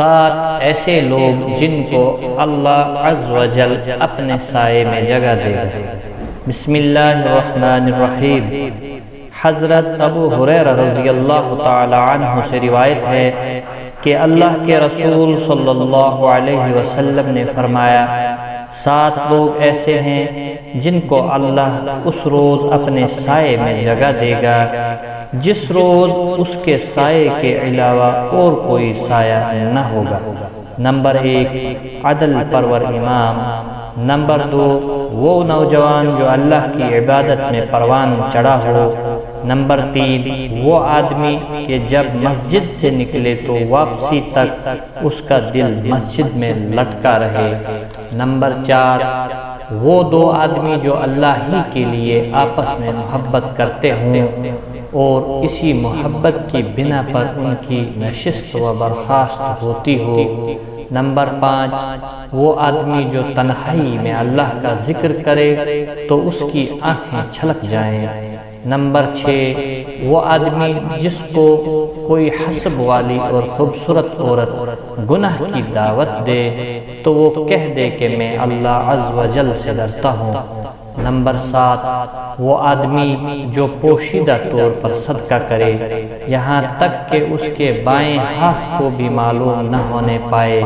7 ایسے لوگ جن کو اللہ عز و جل اپنے سائے میں جگہ دے گا۔ بسم اللہ الرحمن الرحیم۔ حضرت ابو ہریرہ رضی اللہ تعالی عنہ سے روایت ہے کہ اللہ کے رسول صلی اللہ علیہ وسلم نے فرمایا، 7 لوگ ایسے ہیں جن کو اللہ اس روز اپنے سائے میں جگہ دے گا جس روز اس کے سائے کے علاوہ اور کوئی سایہ نہ ہوگا۔ نمبر 1 عدل پرور امام۔ نمبر 2 وہ نوجوان جو اللہ کی عبادت میں پروان چڑھا ہو۔ نمبر 3 وہ آدمی کہ جب مسجد سے نکلے تو واپسی تک اس کا دل مسجد میں لٹکا رہے۔ نمبر 4 وہ 2 آدمی جو اللہ ہی کے لیے آپس میں محبت کرتے ہوں اور اسی محبت کی بنا پر ان کی نشست و برخاست ہوتی ہو۔ نمبر 5 وہ آدمی جو تنہائی میں اللہ کا ذکر کرے تو اس کی آنکھیں چھلک جائیں۔ نمبر 6 وہ آدمی جس کو کوئی حسب والی اور خوبصورت عورت گناہ کی دعوت دے تو وہ کہہ دے کہ میں اللہ عز و جل سے ڈرتا ہوں۔ نمبر 7 وہ آدمی جو پوشیدہ طور پر صدقہ کرے یہاں تک کہ اس کے بائیں ہاتھ کو بھی معلوم نہ ہونے پائے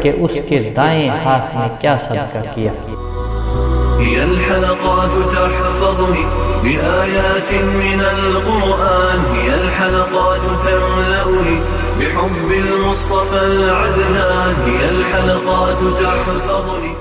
کہ اس کے دائیں ہاتھ نے کیا صدقہ کیا۔ هي الحلقات تحفظني بآيات من القرآن، هي الحلقات تملأني بحب المصطفى العدنان، هي الحلقات تحفظني